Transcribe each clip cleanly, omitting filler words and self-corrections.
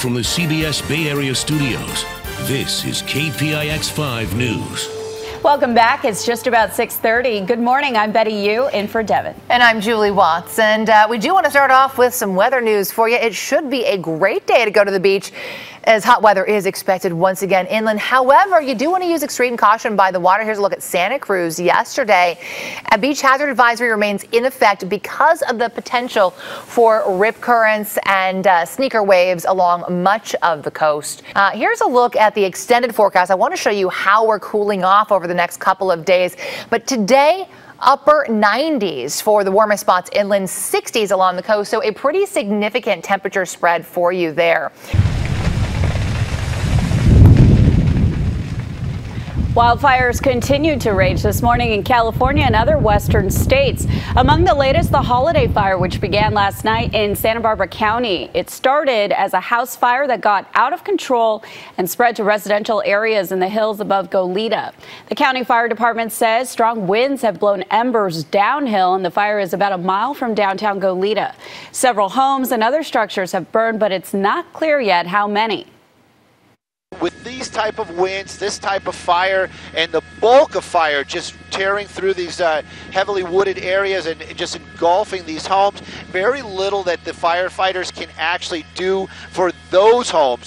from the CBS Bay Area studios, this is KPIX 5 News. Welcome back. It's just about 6:30. Good morning. I'm Betty Yu, in for Devin. And I'm Julie Watts. And we do want to start off with some weather news for you. It should be a great day to go to the beach, as hot weather is expected once again inland. However, you do want to use extreme caution by the water. Here's a look at Santa Cruz yesterday. A beach hazard advisory remains in effect because of the potential for rip currents and sneaker waves along much of the coast. Here's a look at the extended forecast. I want to show you how we're cooling off over the next couple of days. But today, upper 90s for the warmest spots inland, 60s along the coast. So a pretty significant temperature spread for you there. Wildfires continued to rage this morning in California and other western states. Among the latest, the holiday fire, which began last night in Santa Barbara County. It started as a house fire that got out of control and spread to residential areas in the hills above Goleta. The county fire department says strong winds have blown embers downhill, and the fire is about a mile from downtown Goleta. Several homes and other structures have burned, but it's not clear yet how many. With these type of winds, this type of fire, and the bulk of fire just tearing through these heavily wooded areas and just engulfing these homes, very little that the firefighters can actually do for those homes.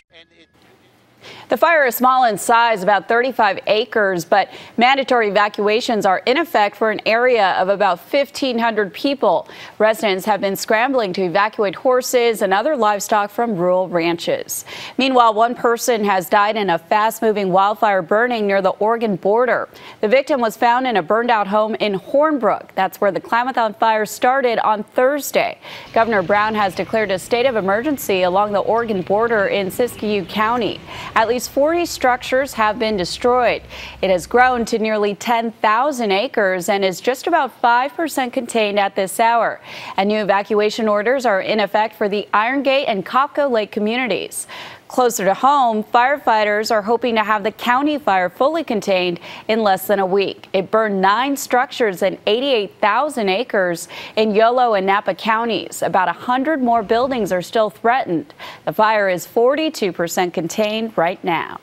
The fire is small in size, about 35 acres, but mandatory evacuations are in effect for an area of about 1,500 people. Residents have been scrambling to evacuate horses and other livestock from rural ranches. Meanwhile, one person has died in a fast-moving wildfire burning near the Oregon border. The victim was found in a burned-out home in Hornbrook. That's where the Klamath fire started on Thursday. Governor Brown has declared a state of emergency along the Oregon border in Siskiyou County. At least 40 structures have been destroyed. It has grown to nearly 10,000 acres and is just about 5% contained at this hour. And new evacuation orders are in effect for the Iron Gate and Copco Lake communities. Closer to home, firefighters are hoping to have the county fire fully contained in less than a week. It burned 9 structures and 88,000 acres in Yolo and Napa counties. About 100 more buildings are still threatened. The fire is 42% contained right now.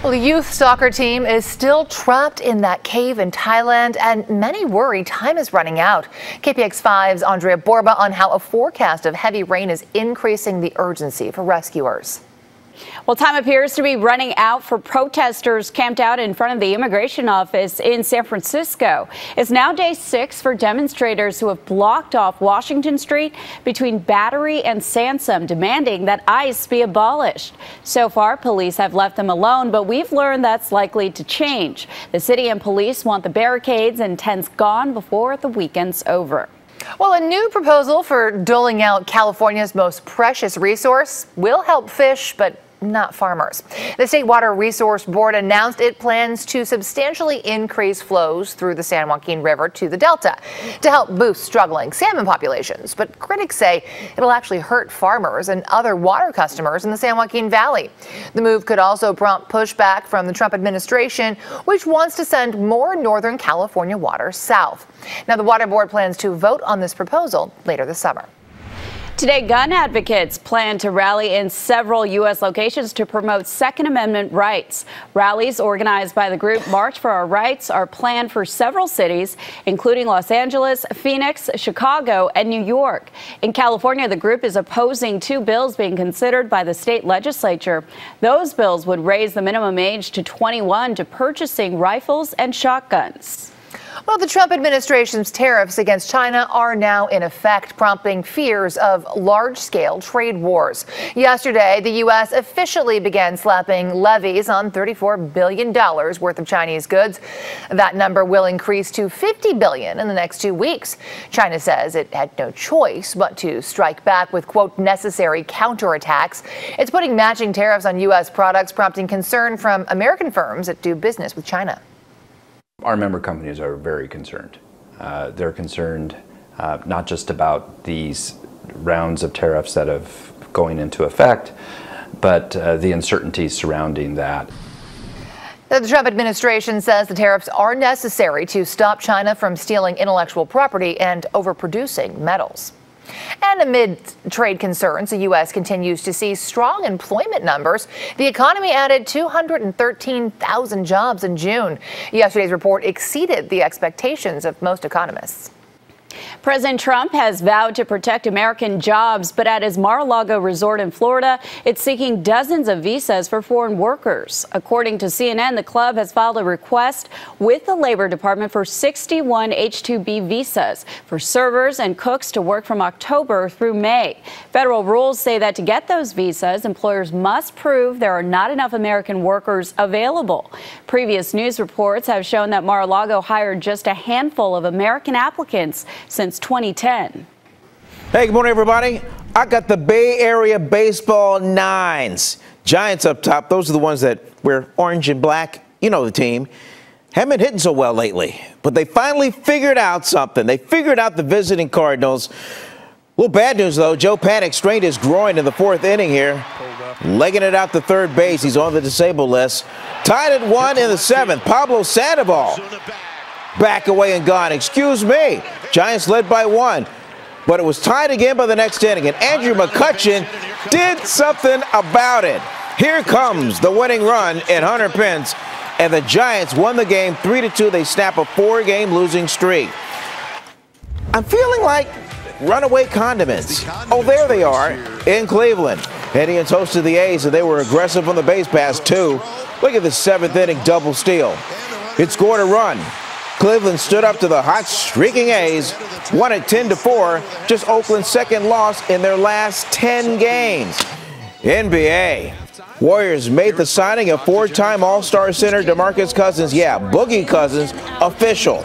Well, the youth soccer team is still trapped in that cave in Thailand, and many worry time is running out. KPIX 5's Andrea Borba on how a forecast of heavy rain is increasing the urgency for rescuers. Well, time appears to be running out for protesters camped out in front of the immigration office in San Francisco. It's now day 6 for demonstrators who have blocked off Washington Street between Battery and Sansom, demanding that ICE be abolished. So far, police have left them alone, but we've learned that's likely to change. The city and police want the barricades and tents gone before the weekend's over. Well, a new proposal for doling out California's most precious resource will help fish, but not farmers. The State Water Resource Board announced it plans to substantially increase flows through the San Joaquin River to the Delta to help boost struggling salmon populations. But critics say it'll actually hurt farmers and other water customers in the San Joaquin Valley. The move could also prompt pushback from the Trump administration, which wants to send more Northern California water south. Now, the Water Board plans to vote on this proposal later this summer. Today, gun advocates plan to rally in several U.S. locations to promote Second Amendment rights. Rallies organized by the group March for Our Rights are planned for several cities, including Los Angeles, Phoenix, Chicago, and New York. In California, the group is opposing 2 bills being considered by the state legislature. Those bills would raise the minimum age to 21 to purchasing rifles and shotguns. Well, the Trump administration's tariffs against China are now in effect, prompting fears of large-scale trade wars. Yesterday, the U.S. officially began slapping levies on $34 billion worth of Chinese goods. That number will increase to $50 billion in the next 2 weeks. China says it had no choice but to strike back with, quote, necessary counterattacks. It's putting matching tariffs on U.S. products, prompting concern from American firms that do business with China. Our member companies are very concerned. They're concerned not just about these rounds of tariffs that have going into effect, but the uncertainty surrounding that. The Trump administration says the tariffs are necessary to stop China from stealing intellectual property and overproducing metals. And amid trade concerns, the U.S. continues to see strong employment numbers. The economy added 213,000 jobs in June. Yesterday's report exceeded the expectations of most economists. President Trump has vowed to protect American jobs, but at his Lago Resort in Florida, it's seeking dozens of visas for foreign workers. According to CNN, the club has filed a request with the Labor Department for 61 H-2B visas for servers and cooks to work from October through May. Federal rules say that to get those visas, employers must prove there are not enough American workers available. Previous news reports have shown that Mar-a-Lago hired just a handful of American applicants since 2010. Hey, good morning, everybody. I got the Bay Area baseball nines. Giants up top. Those are the ones that wear orange and black. You know the team. Haven't been hitting so well lately, but they finally figured out something. They figured out the visiting Cardinals. A little bad news, though. Joe Panik strained his groin in the fourth inning here, legging it out to third base. He's on the disabled list. Tied at 1 in the seventh. Pablo Sandoval back away and gone. Excuse me. Giants led by 1, but it was tied again by the next inning, and Andrew McCutchen did something about it. Here comes the winning run in Hunter Pence, and the Giants won the game 3-2. They snap a 4-game losing streak. I'm feeling like runaway condiments. Oh, there they are in Cleveland. Indians hosted the A's, and they were aggressive on the base pass, too. Look at the 7th inning double steal. It scored a run. Cleveland stood up to the hot, streaking A's, won it 10-4, just Oakland's second loss in their last 10 games. NBA. Warriors made the signing of 4-time All-Star center DeMarcus Cousins, Boogie Cousins, official.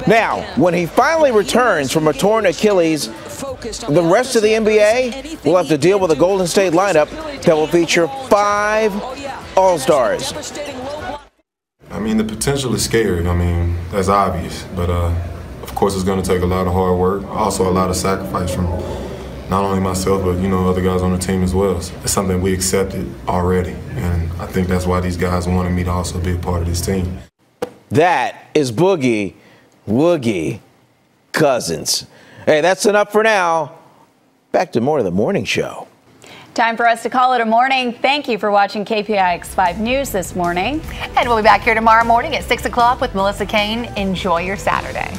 Now, when he finally returns from a torn Achilles, the rest of the NBA will have to deal with a Golden State lineup that will feature 5 All-Stars. I mean, the potential is scary. I mean, that's obvious. But, of course, it's going to take a lot of hard work, also a lot of sacrifice from not only myself, but, other guys on the team as well. So it's something we accepted already. And I think that's why these guys wanted me to also be a part of this team. That is Boogie Woogie Cousins. Hey, that's enough for now. Back to more of the morning show. Time for us to call it a morning. Thank you for watching KPIX 5 News this morning. And we'll be back here tomorrow morning at 6 o'clock with Melissa Kane. Enjoy your Saturday.